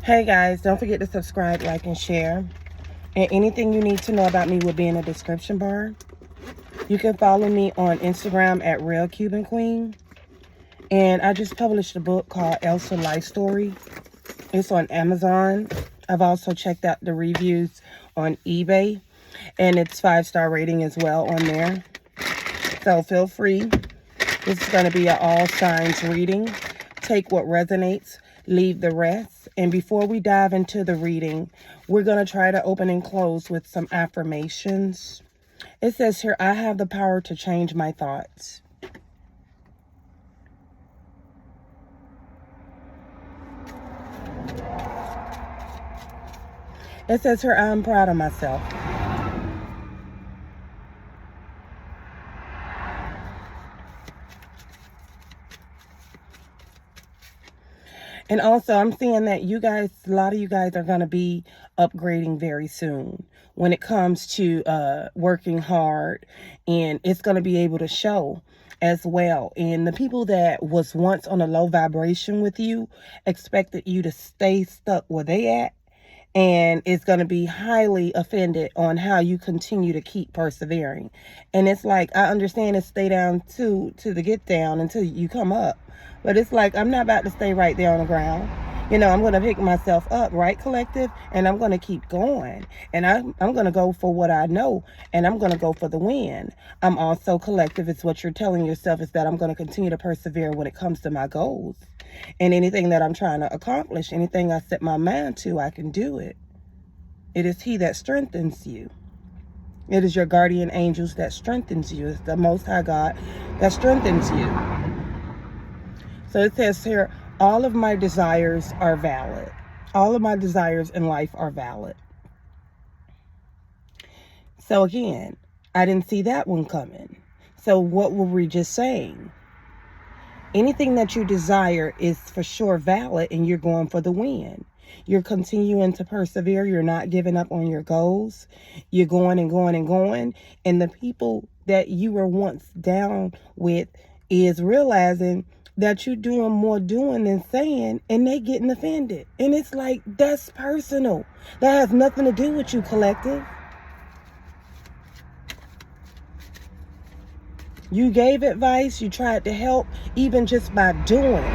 Hey guys, don't forget to subscribe, like, and share. And anything you need to know about me will be in the description bar. You can follow me on Instagram at Real Cuban Queen. And I just published a book called Elsa Life Story. It's on Amazon. I've also checked out the reviews on eBay. And it's 5-star rating as well on there. So feel free. This is going to be an all signs reading. Take what resonates, leave the rest. And before we dive into the reading, we're going to try to open and close with some affirmations. It says here, I have the power to change my thoughts. It says here, I'm proud of myself. And also, I'm seeing that you guys, a lot of you guys are going to be upgrading very soon when it comes to working hard. And it's going to be able to show as well. And the people that was once on a low vibration with you expected you to stay stuck where they at. And it's going to be highly offended on how you continue to keep persevering. And it's like, I understand it stay down to the get down until you come up. But it's like, I'm not about to stay right there on the ground. You know, I'm going to pick myself up, right, collective? And I'm going to keep going. And I'm going to go for what I know. And I'm going to go for the win. I'm also collective. It's what you're telling yourself is that I'm going to continue to persevere when it comes to my goals. And anything that I'm trying to accomplish, anything I set my mind to, I can do it. It is He that strengthens you. It is your guardian angels that strengthens you. It's the Most High God that strengthens you. So it says here, all of my desires are valid. All of my desires in life are valid. So again, I didn't see that one coming. So what were we just saying? Anything that you desire is for sure valid, and you're going for the win. You're continuing to persevere. You're not giving up on your goals. You're going and going and going. And the people that you were once down with is realizing that you're doing more doing than saying, and they getting offended. And it's like, that's personal. That has nothing to do with you, collective. You gave advice, you tried to help, even just by doing,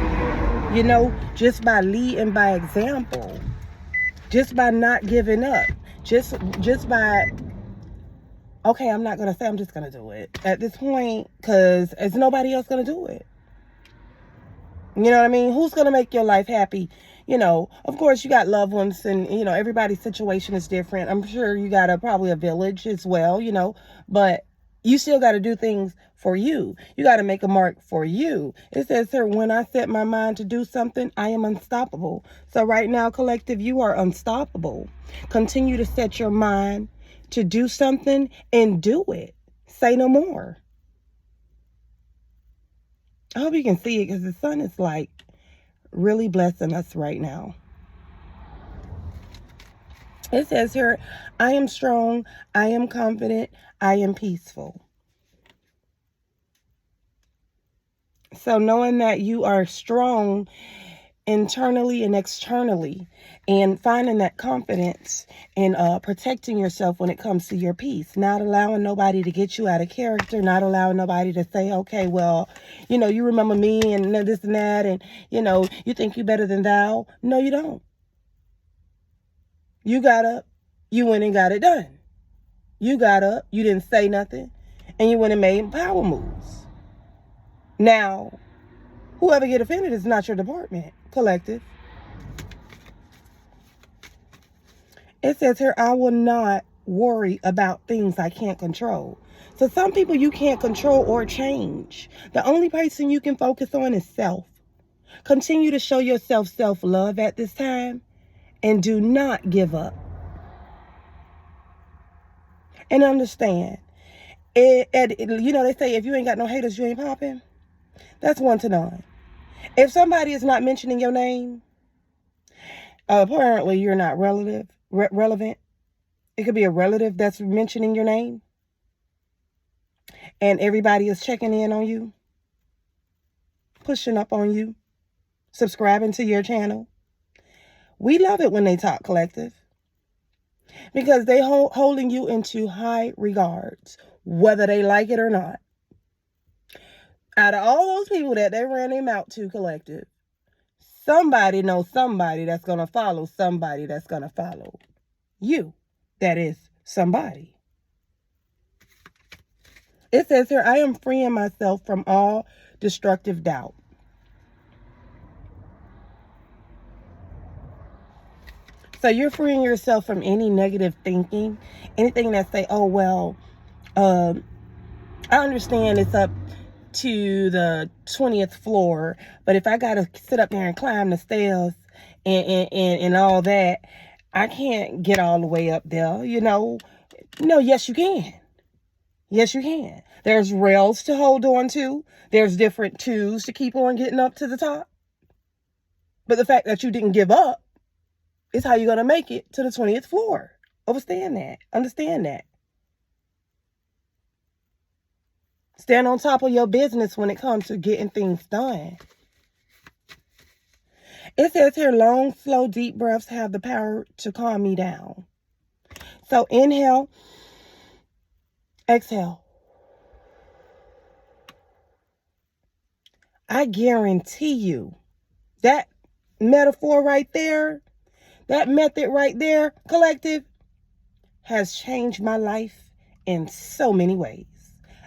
you know, just by leading by example, just by not giving up, just by, okay, I'm not going to say, I'm just going to do it at this point, because there's nobody else going to do it. You know what I mean? Who's going to make your life happy? You know, of course, you got loved ones and, you know, everybody's situation is different. I'm sure you got probably a village as well, you know, but you still got to do things for you. You got to make a mark for you. It says here, when I set my mind to do something, I am unstoppable. So right now, collective, you are unstoppable. Continue to set your mind to do something and do it. Say no more. I hope you can see it because the sun is like really blessing us right now. It says here, I am strong, I am confident, I am peaceful. So knowing that you are strong internally and externally, and finding that confidence and protecting yourself when it comes to your peace, not allowing nobody to get you out of character, not allowing nobody to say, okay, well, you know, you remember me and this and that, and, you know, you think you better than thou. No, you don't. You got up, you went and got it done. You got up, you didn't say nothing, and you went and made power moves. Now, whoever get offended is not your department, collective. It says here, I will not worry about things I can't control. So some people you can't control or change. The only person you can focus on is self. Continue to show yourself self-love at this time, and do not give up. And understand, you know, they say if you ain't got no haters, you ain't popping. That's 1 to 9. If somebody is not mentioning your name, apparently you're not relevant. It could be a relative that's mentioning your name, and everybody is checking in on you, pushing up on you, subscribing to your channel. We love it when they talk, collective, because they holding you into high regards, whether they like it or not. Out of all those people that they ran him out to, collective, somebody knows somebody that's going to follow somebody that's going to follow you. That is somebody. It says here, I am freeing myself from all destructive doubt. So you're freeing yourself from any negative thinking, anything that say, oh, well, I understand it's up to the 20th floor, but if I got to sit up there and climb the stairs and all that, I can't get all the way up there, you know. No, yes, you can. Yes, you can. There's rails to hold on to. There's different tools to keep on getting up to the top. But the fact that you didn't give up is how you're going to make it to the 20th floor. Understand that. Understand that. Stand on top of your business when it comes to getting things done. It says here, long, slow, deep breaths have the power to calm me down. So inhale, exhale. I guarantee you that metaphor right there, that method right there, collective, has changed my life in so many ways.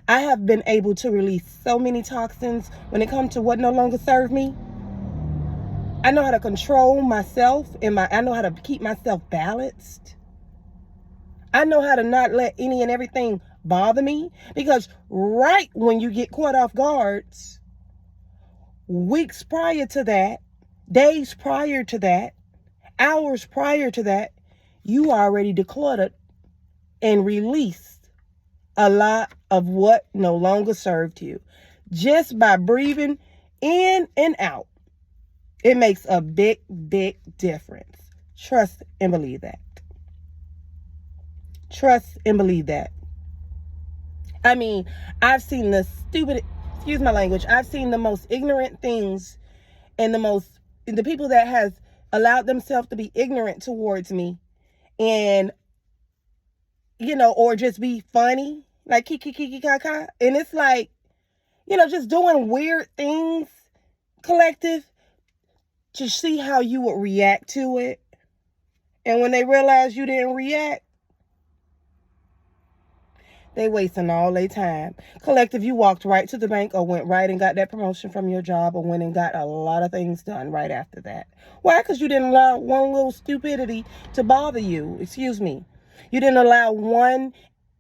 I have been able to release so many toxins when it comes to what no longer serve me. I know how to control myself I know how to keep myself balanced. I know how to not let any and everything bother me, because right when you get caught off guards, weeks prior to that, days prior to that, hours prior to that, you already decluttered and released a lot of what no longer served you. Just by breathing in and out, it makes a big, big difference. Trust and believe that. Trust and believe that. I mean, I've seen the stupid, excuse my language, I've seen the most ignorant things and the people that has allowed themselves to be ignorant towards me and, you know, or just be funny, like kiki kaka. And it's like, you know, just doing weird things, collective, to see how you would react to it. And when they realize you didn't react, they wasting all their time. Collective, you walked right to the bank or went right and got that promotion from your job or went and got a lot of things done right after that. Why? Because you didn't allow one little stupidity to bother you. Excuse me. You didn't allow one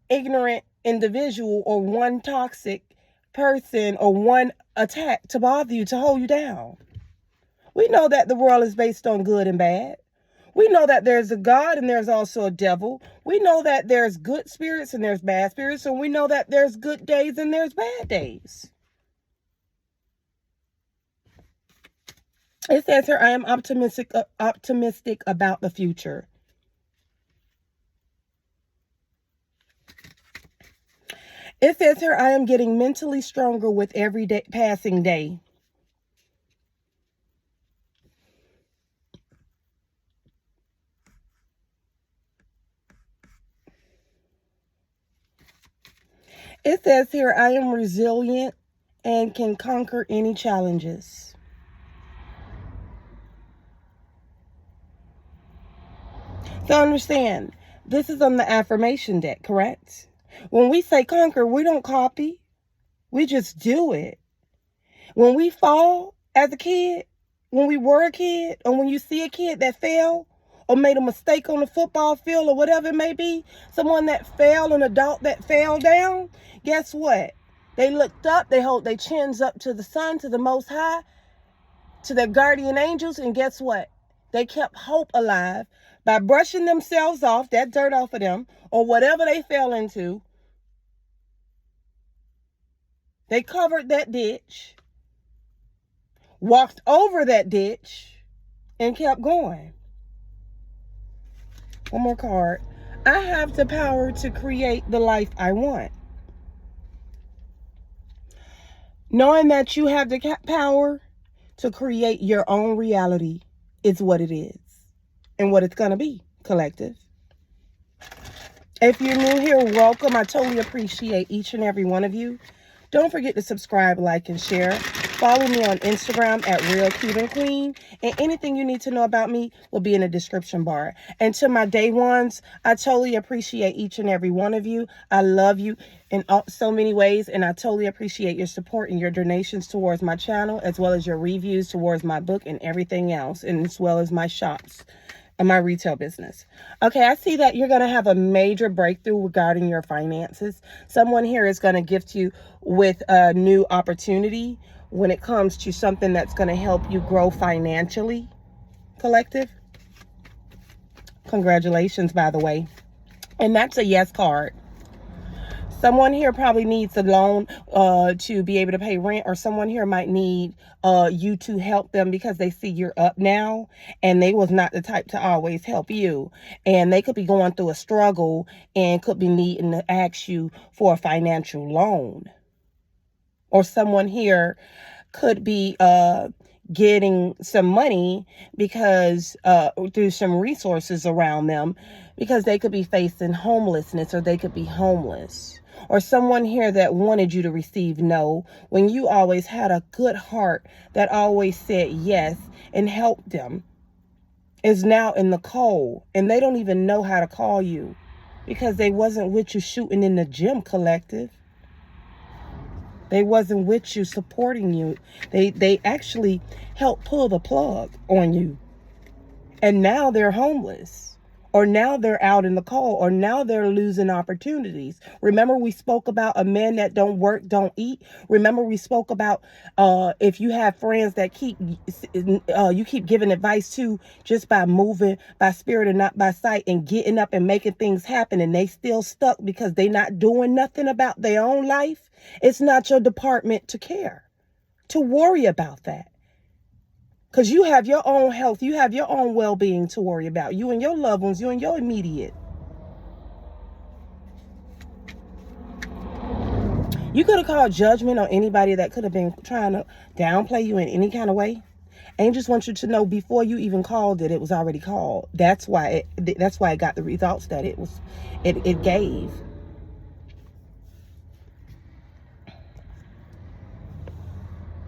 ignorant individual or one toxic person or one attack to bother you, to hold you down. We know that the world is based on good and bad. We know that there's a God and there's also a devil. We know that there's good spirits and there's bad spirits. And we know that there's good days and there's bad days. It says here, I am optimistic about the future. It says here, I am getting mentally stronger with every day, passing day. It says here, I am resilient and can conquer any challenges. So understand, this is on the affirmation deck, correct? When we say conquer, we don't copy. We just do it. When we fall as a kid, when we were a kid, or when you see a kid that fell or made a mistake on the football field or whatever it may be, someone that fell, an adult that fell down, guess what? They looked up, they hold their chins up to the sun, to the Most High, to their guardian angels, and guess what? They kept hope alive by brushing themselves off, that dirt off of them, or whatever they fell into. They covered that ditch, walked over that ditch, and kept going. One more card. I have the power to create the life I want. Knowing that you have the power to create your own reality is what it is. and what it's going to be, collective. If you're new here, welcome. I totally appreciate each and every one of you. Don't forget to subscribe, like, and share. Follow me on Instagram at Real Cuban Queen. And anything you need to know about me will be in the description bar. And to my day ones, I totally appreciate each and every one of you. I love you in so many ways. And I totally appreciate your support and your donations towards my channel, as well as your reviews towards my book and everything else, and as well as my shops and my retail business. Okay, I see that you're going to have a major breakthrough regarding your finances. Someone here is going to gift you with a new opportunity when it comes to something that's going to help you grow financially, collective. Congratulations, by the way. And that's a yes card. Someone here probably needs a loan to be able to pay rent, or someone here might need you to help them because they see you're up now and they was not the type to always help you. And they could be going through a struggle and could be needing to ask you for a financial loan. Or someone here could be getting some money because through some resources around them, because they could be facing homelessness, or they could be homeless. Or someone here that wanted you to receive no when you always had a good heart that always said yes and helped them, is now in the cold, and they don't even know how to call you because they wasn't with you shooting in the gym, collective. They wasn't with you supporting you. They actually helped pull the plug on you. And now they're homeless. Or now they're out in the cold. Or now they're losing opportunities. Remember we spoke about a man that don't work, don't eat. Remember we spoke about if you have friends that you keep giving advice to just by moving by spirit and not by sight, and getting up and making things happen, and they still stuck because they not doing nothing about their own life. It's not your department to care, to worry about that. Because you have your own health, you have your own well-being to worry about. You and your loved ones, you and your immediate. You could have called judgment on anybody that could have been trying to downplay you in any kind of way. Angels want you to know before you even called it, it was already called. That's why it got the results that it gave.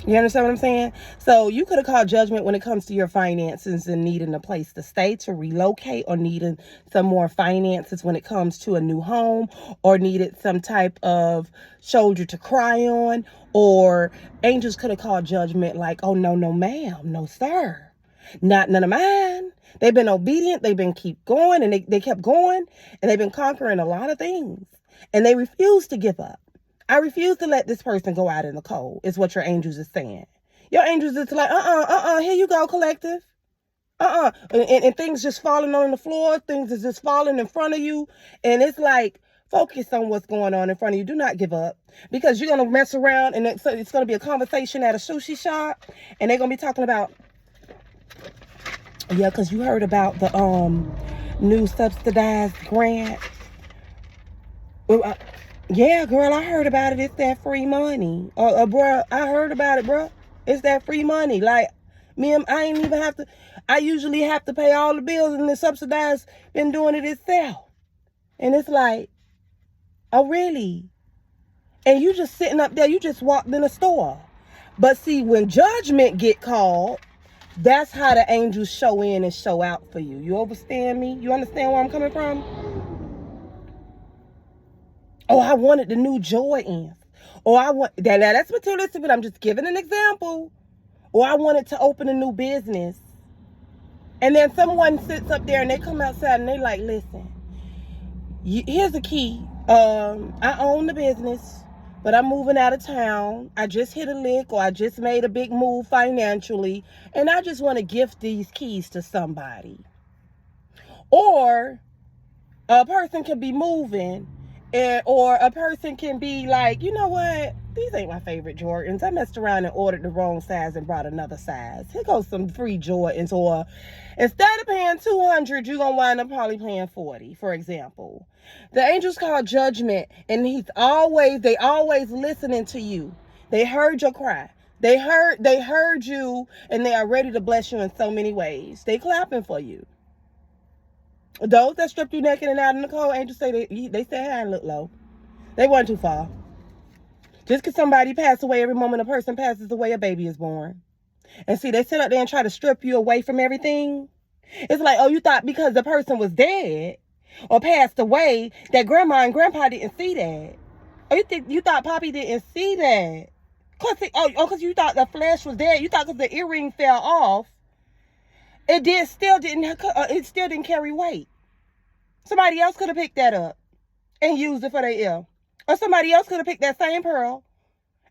You understand what I'm saying? So you could have called judgment when it comes to your finances and needing a place to stay, to relocate, or needing some more finances when it comes to a new home, or needed some type of shoulder to cry on. Or angels could have called judgment like, oh, no, ma'am, no, sir, not none of mine. They've been obedient. They've been keep going, and they kept going, and they've been conquering a lot of things, and they refuse to give up. I refuse to let this person go out in the cold, is what your angels is saying. Your angels is like, here you go, collective. And things just falling on the floor. Things is just falling in front of you. And it's like, focus on what's going on in front of you. Do not give up. Because you're going to mess around, and it's going to be a conversation at a sushi shop. And they're going to be talking about, yeah, because you heard about the new subsidized grant. Yeah, girl, I heard about it. It's that free money. Bruh, I heard about it, bruh. It's that free money. Like, I ain't even have to. I usually have to pay all the bills, and the subsidized been doing it itself. And it's like, oh, really? And you just sitting up there. You just walked in a store. But see, when judgment get called, that's how the angels show in and show out for you. You understand me? You understand where I'm coming from? Oh, I wanted the new joy in. Or I want that. That's materialistic, but I'm just giving an example. Or I wanted to open a new business. And then someone sits up there and they come outside and they like, listen, here's the key. I own the business, but I'm moving out of town. I just hit a lick, or I just made a big move financially, and I just want to gift these keys to somebody. Or a person could be moving, or a person can be like, you know what? These ain't my favorite Jordans. I messed around and ordered the wrong size and brought another size. Here goes some free Jordans. Or instead of paying $200, you're going to wind up probably paying $40, for example. The angels call judgment, and they always listening to you. They heard your cry. They heard you, and they are ready to bless you in so many ways. They clapping for you. Those that stripped you naked and out in the cold, angels say they say hi and look low. They weren't too far. Just because somebody passed away, every moment a person passes away, a baby is born. And see, they sit up there and try to strip you away from everything. It's like, oh, you thought because the person was dead or passed away that grandma and grandpa didn't see that. Oh, you thought Poppy didn't see that. Cause you thought the flesh was dead. You thought because the earring fell off, it still didn't carry weight. Somebody else could have picked that up and used it for their ear. Or somebody else could have picked that same pearl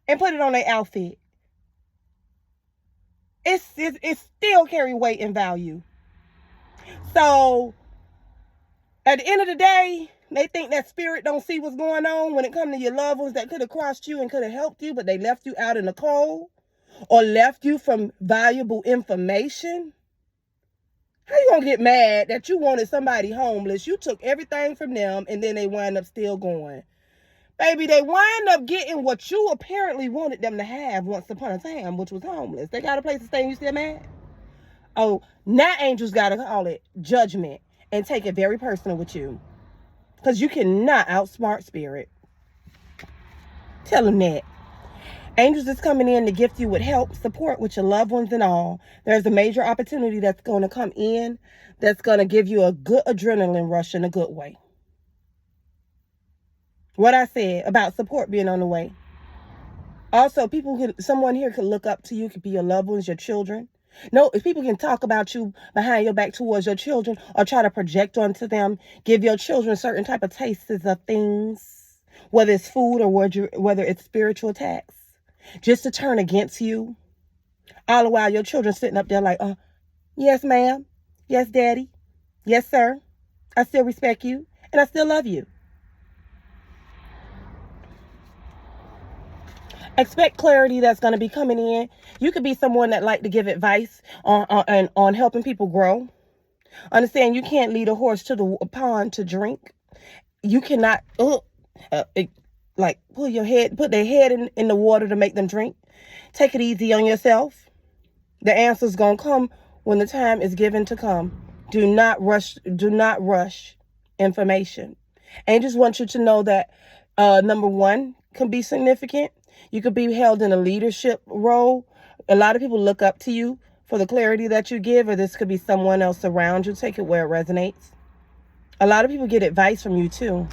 and put it on their outfit. It still carry weight and value. So at the end of the day, they think that spirit don't see what's going on when it comes to your loved ones that could have crossed you and could have helped you, but they left you out in the cold or left you from valuable information. How you gonna get mad that you wanted somebody homeless? You took everything from them and then they wind up still going. Baby, they wind up getting what you apparently wanted them to have once upon a time, which was homeless. They got a place to stay and you still mad? Oh, now angels got to call it judgment and take it very personal with you. Because you cannot outsmart spirit. Tell them that. Angels is coming in to gift you with help, support with your loved ones and all. There's a major opportunity that's going to come in that's going to give you a good adrenaline rush in a good way. What I said about support being on the way. Also, someone here could look up to you, could be your loved ones, your children. No, if people can talk about you behind your back towards your children or try to project onto them, give your children certain type of tastes of things, whether it's food or whether it's spiritual attacks, just to turn against you. All the while your children sitting up there like, yes, ma'am. Yes, daddy. Yes, sir. I still respect you and I still love you. Expect clarity that's going to be coming in. You could be someone that like to give advice on helping people grow. Understand you can't lead a horse to the pond to drink. You cannot put their head in the water to make them drink. Take it easy on yourself. The answer's going to come when the time is given to come. Do not rush information. Angels want you to know that number one can be significant. You could be held in a leadership role. A lot of people look up to you for the clarity that you give, or this could be someone else around you. Take it where it resonates. A lot of people get advice from you too.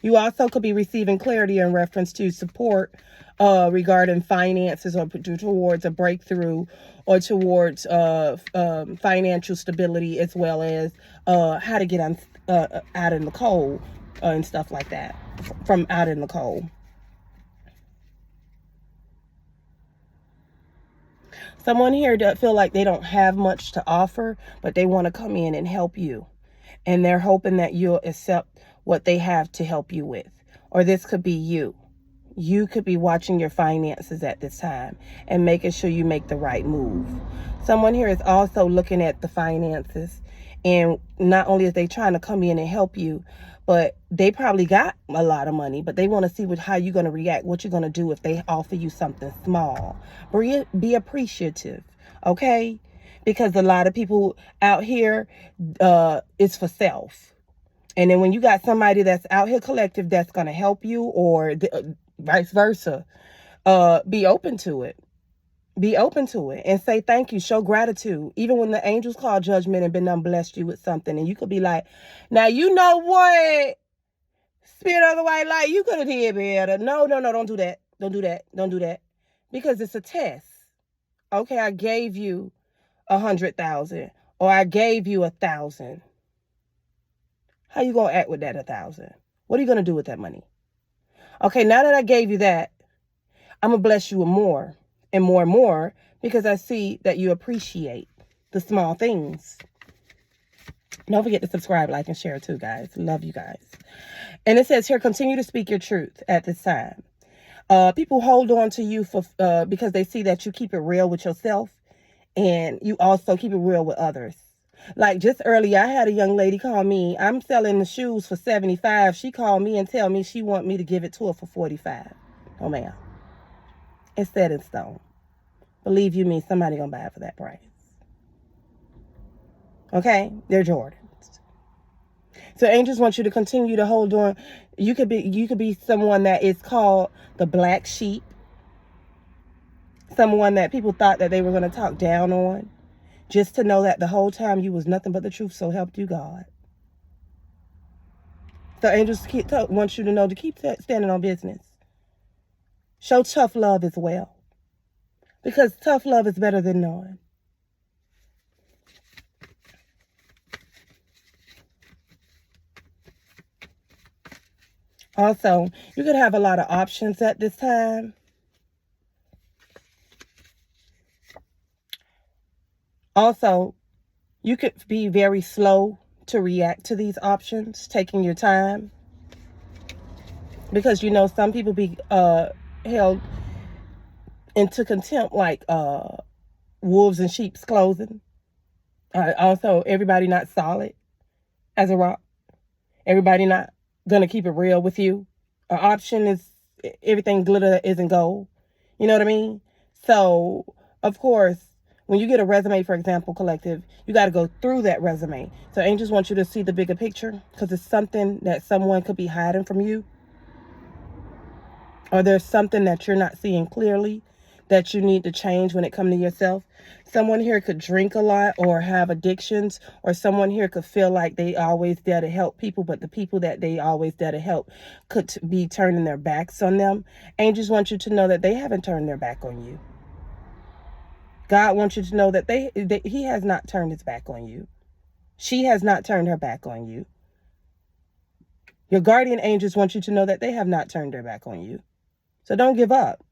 You also could be receiving clarity in reference to support regarding finances or towards a breakthrough or towards financial stability, as well as how to get out in the cold and stuff like that from out in the cold. Someone here that feel like they don't have much to offer, but they want to come in and help you. And they're hoping that you'll accept what they have to help you with. Or this could be you. You could be watching your finances at this time and making sure you make the right move. Someone here is also looking at the finances, and not only is they trying to come in and help you, but they probably got a lot of money, but they want to see how you're going to react, what you're going to do if they offer you something small. Be appreciative, okay? Because a lot of people out here, it's for self. And then when you got somebody that's out here collective that's going to help you, or vice versa, be open to it. Be open to it and say thank you. Show gratitude. Even when the angels call judgment and been done blessed you with something, and you could be like, now you know what? Spirit of the white light, you could have did better. No, don't do that. Don't do that. Because it's a test. Okay, I gave you 100,000 or I gave you 1,000. How you gonna act with that 1,000? What are you gonna do with that money? Okay, now that I gave you that, I'm gonna bless you with more and more and more, because I see that you appreciate the small things. Don't forget to subscribe, like, and share too, guys. Love you guys. And it says here, continue to speak your truth at this time. People hold on to you because they see that you keep it real with yourself, and you also keep it real with others. Like just earlier, I had a young lady call me. I'm selling the shoes for $75. She called me and tell me she want me to give it to her for $45. Oh, man. It's set in stone. Believe you me, somebody gonna buy it for that price. Okay? They're Jordans. So angels want you to continue to hold on. You could be someone that is called the black sheep. Someone that people thought that they were going to talk down on. Just to know that the whole time you was nothing but the truth, so helped you God. So angels want you to know to keep standing on business. Show tough love as well. Because tough love is better than none. Also, you could have a lot of options at this time. Also, you could be very slow to react to these options, taking your time. Because, you know, some people be held into contempt like wolves in sheep's clothing. Also, everybody not solid as a rock. Everybody not going to keep it real with you. An option is everything glitter isn't gold. You know what I mean? So, of course, when you get a resume, for example, collective, you got to go through that resume. So angels want you to see the bigger picture because it's something that someone could be hiding from you. Or there's something that you're not seeing clearly that you need to change when it comes to yourself. Someone here could drink a lot or have addictions, or someone here could feel like they always there to help people, but the people that they always there to help could be turning their backs on them. Angels want you to know that they haven't turned their back on you. God wants you to know that He has not turned His back on you. She has not turned her back on you. Your guardian angels want you to know that they have not turned their back on you. So don't give up.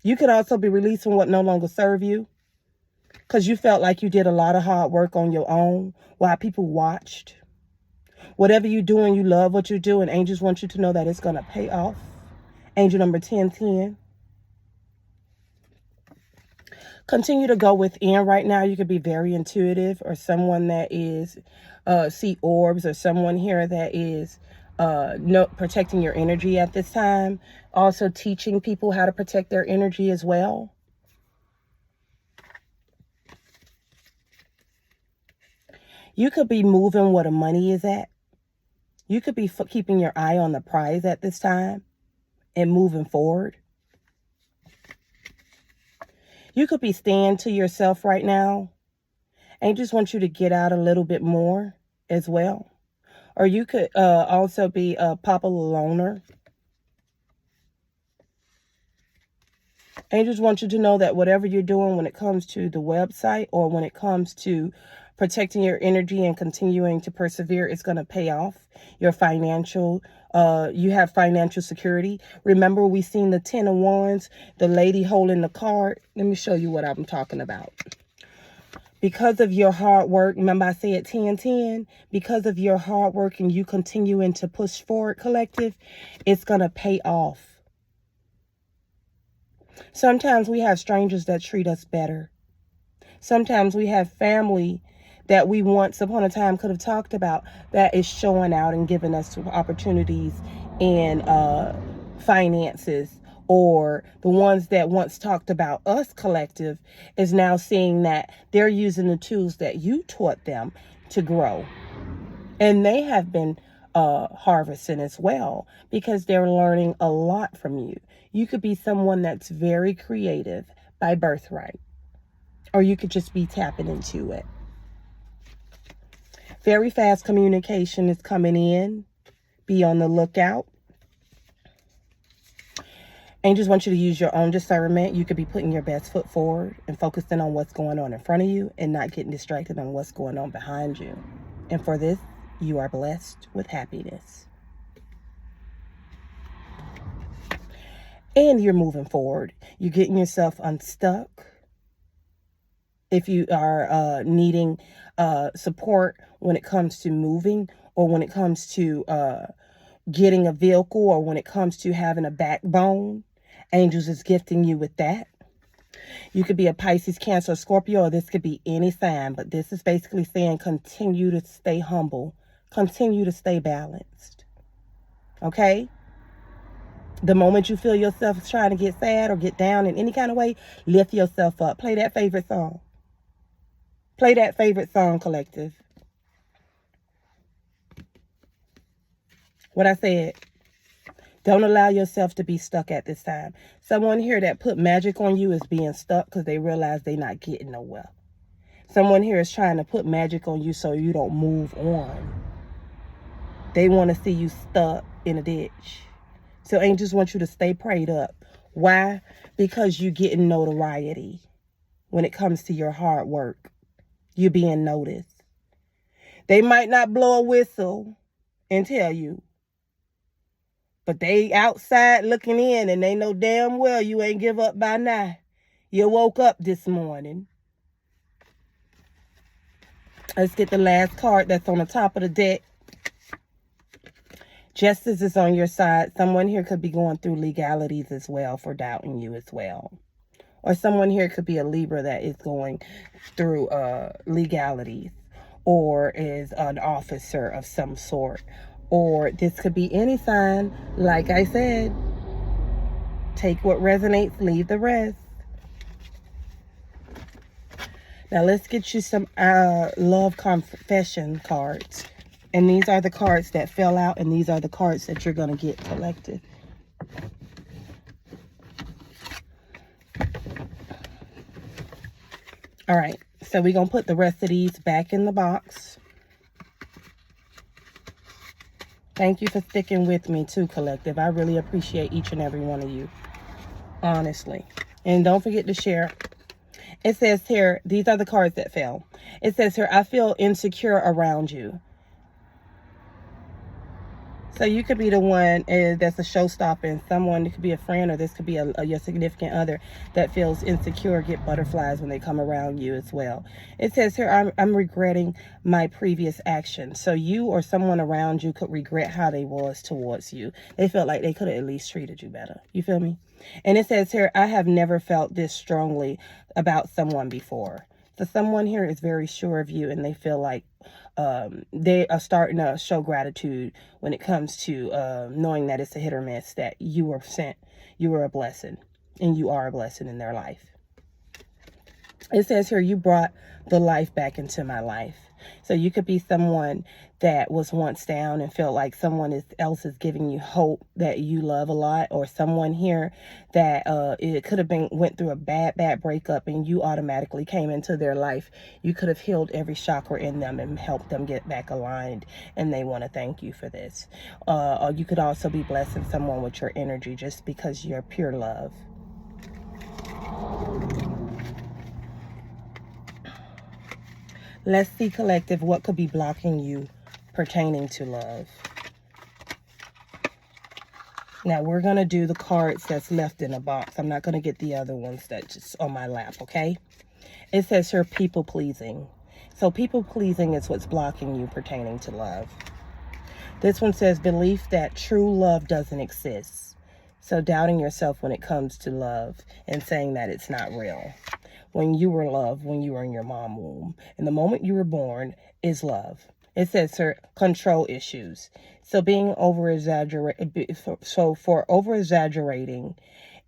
You could also be released from what no longer serve you because you felt like you did a lot of hard work on your own while people watched. Whatever you're doing, you love what you do, and angels want you to know that it's going to pay off. Angel number 1010. Continue to go within right now. You could be very intuitive, or someone that is see orbs, or someone here that is protecting your energy at this time. Also teaching people how to protect their energy as well. You could be moving where the money is at. You could be keeping your eye on the prize at this time and moving forward. You could be staying to yourself right now. Angels want you to get out a little bit more as well. Or you could also be a popular loner. Angels want you to know that whatever you're doing when it comes to the website, or when it comes to protecting your energy and continuing to persevere, it's going to pay off. Your financial, you have financial security. Remember, we seen the 10 of Wands, the lady holding the card. Let me show you what I'm talking about. Because of your hard work, remember I said 10-10, because of your hard work and you continuing to push forward, collective, it's going to pay off. Sometimes we have strangers that treat us better. Sometimes we have family that we once upon a time could have talked about that is showing out and giving us opportunities and finances. Or the ones that once talked about us, collective, is now seeing that they're using the tools that you taught them to grow. And they have been harvesting as well, because they're learning a lot from you. You could be someone that's very creative by birthright, or you could just be tapping into it. Very fast communication is coming in. Be on the lookout. Angels want you to use your own discernment. You could be putting your best foot forward and focusing on what's going on in front of you and not getting distracted on what's going on behind you. And for this, you are blessed with happiness. And you're moving forward. You're getting yourself unstuck. If you are needing support when it comes to moving, or when it comes to getting a vehicle, or when it comes to having a backbone, angels is gifting you with that. You could be a Pisces, Cancer, Scorpio, or this could be any sign, but this is basically saying continue to stay humble. Continue to stay balanced. Okay? The moment you feel yourself trying to get sad or get down in any kind of way, lift yourself up. Play that favorite song. Play that favorite song, collective. What I said. Don't allow yourself to be stuck at this time. Someone here that put magic on you is being stuck because they realize they're not getting nowhere. Someone here is trying to put magic on you so you don't move on. They want to see you stuck in a ditch. So angels want you to stay prayed up. Why? Because you're getting notoriety when it comes to your hard work. You're being noticed. They might not blow a whistle and tell you, but they outside looking in and they know damn well you ain't give up by now. You woke up this morning. Let's get the last card that's on the top of the deck. Justice is on your side. Someone here could be going through legalities as well for doubting you as well. Or someone here could be a Libra that is going through legalities. Or is an officer of some sort. Or this could be any sign. Like I said, take what resonates, leave the rest. Now let's get you some love confession cards. And these are the cards that fell out, and these are the cards that you're going to get collected. All right, so we're going to put the rest of these back in the box. Thank you for sticking with me too, collective. I really appreciate each and every one of you, honestly. And don't forget to share. It says here, these are the cards that fell. It says here, I feel insecure around you. So you could be the one that's a showstopper, and someone, it could be a friend, or this could be your significant other that feels insecure, get butterflies when they come around you as well. It says here, I'm regretting my previous actions. So you or someone around you could regret how they was towards you. They felt like they could have at least treated you better. You feel me? And it says here, I have never felt this strongly about someone before. So someone here is very sure of you, and they feel like they are starting to show gratitude when it comes to knowing that it's a hit or miss, that you were sent, you were a blessing, and you are a blessing in their life. It says here, you brought the life back into my life. So you could be someone that was once down and felt like someone else is giving you hope that you love a lot, or someone here that it could have went through a bad breakup and you automatically came into their life. You could have healed every chakra in them and helped them get back aligned, and they want to thank you for this. Or you could also be blessing someone with your energy just because you're pure love. Let's see, collective, what could be blocking you pertaining to love. Now, we're going to do the cards that's left in the box. I'm not going to get the other ones that's just on my lap, okay? It says here, people pleasing. So people pleasing is what's blocking you pertaining to love. This one says belief that true love doesn't exist. So doubting yourself when it comes to love and saying that it's not real. When you were loved, when you were in your mom's womb. And the moment you were born is love. It says, sir, control issues. So being over-exaggerated, so for over-exaggerating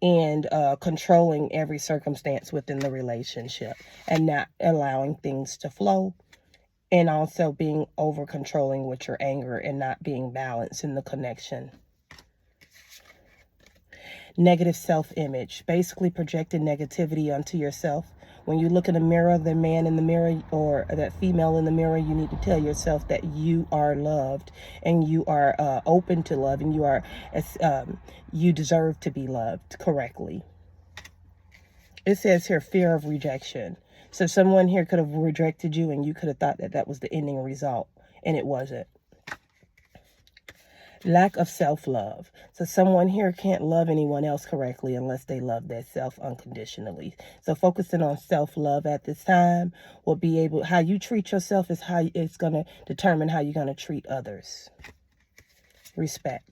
and controlling every circumstance within the relationship and not allowing things to flow. And also being over-controlling with your anger and not being balanced in the connection. Negative self-image, basically projecting negativity onto yourself. When you look in the mirror, the man in the mirror or that female in the mirror, you need to tell yourself that you are loved and you are open to love, and you deserve to be loved correctly. It says here, fear of rejection. So someone here could have rejected you and you could have thought that that was the ending result, and it wasn't. Lack of self-love. So someone here can't love anyone else correctly unless they love their self unconditionally. So focusing on self-love at this time will be able, how you treat yourself is how it's going to determine how you're going to treat others. Respect.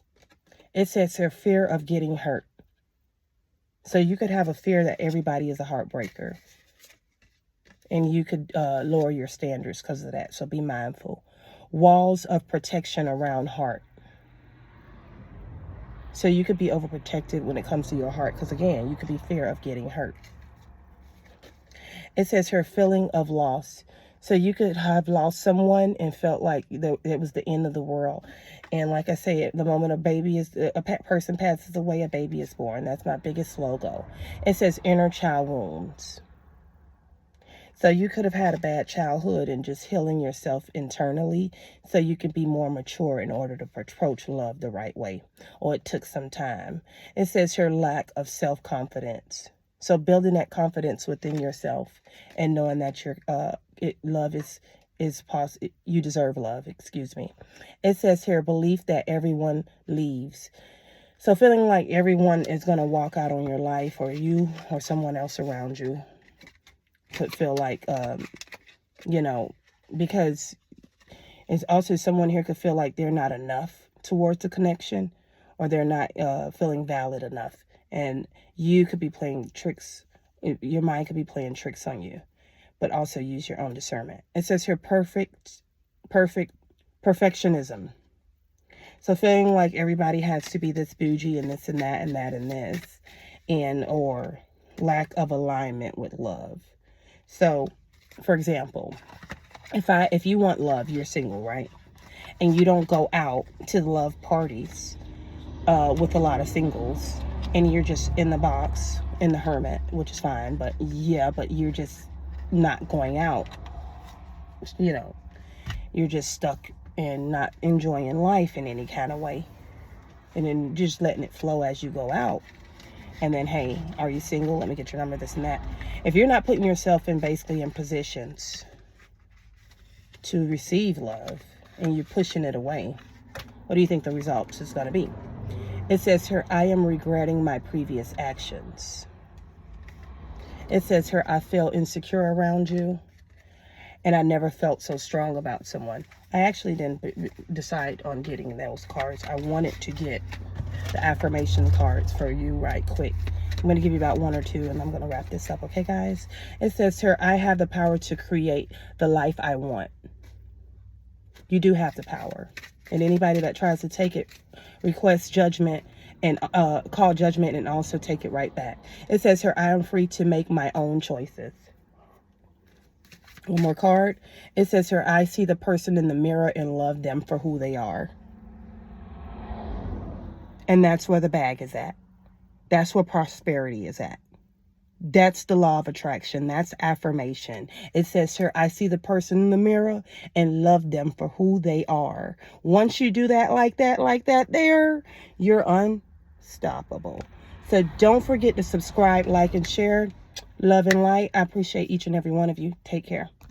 It says here, fear of getting hurt. So you could have a fear that everybody is a heartbreaker. And you could lower your standards because of that. So be mindful. Walls of protection around heart. So you could be overprotected when it comes to your heart. Because again, you could be fear of getting hurt. It says here, feeling of loss. So you could have lost someone and felt like it was the end of the world. And like I say, at the moment a person passes away, a baby is born. That's my biggest logo. It says inner child wounds. So you could have had a bad childhood and just healing yourself internally so you can be more mature in order to approach love the right way. Or it took some time. It says your lack of self-confidence. So building that confidence within yourself and knowing that love is possible. You deserve love, excuse me. It says here, belief that everyone leaves. So feeling like everyone is going to walk out on your life, or you or someone else around you could feel like, because it's also someone here could feel like they're not enough towards the connection, or they're not feeling valid enough. And you could be playing tricks. Your mind could be playing tricks on you, but also use your own discernment. It says here, perfectionism. So feeling like everybody has to be this bougie and this and that and that and this, or lack of alignment with love. So, for example, if you want love, you're single, right? And you don't go out to the love parties with a lot of singles, and you're just in the box, in the hermit, which is fine, but you're just not going out. You're just stuck and not enjoying life in any kind of way. And then just letting it flow as you go out. And then, hey, are you single? Let me get your number, this and that. If you're not putting yourself in positions to receive love and you're pushing it away, what do you think the results is going to be? It says here, I am regretting my previous actions. It says here, I feel insecure around you, and I never felt so strong about someone. I actually didn't decide on getting those cards. I wanted to get the affirmation cards for you right quick. I'm going to give you about one or two, and I'm going to wrap this up. Okay, guys? It says here, I have the power to create the life I want. You do have the power. And anybody that tries to take it, request judgment and call judgment and also take it right back. It says here, I am free to make my own choices. One more card. It says here, I see the person in the mirror and love them for who they are. And that's where the bag is at. That's where prosperity is at. That's the law of attraction. That's affirmation. It says here, I see the person in the mirror and love them for who they are. Once you do that, like that there, you're unstoppable. So don't forget to subscribe, like, and share. Love and light. I appreciate each and every one of you. Take care.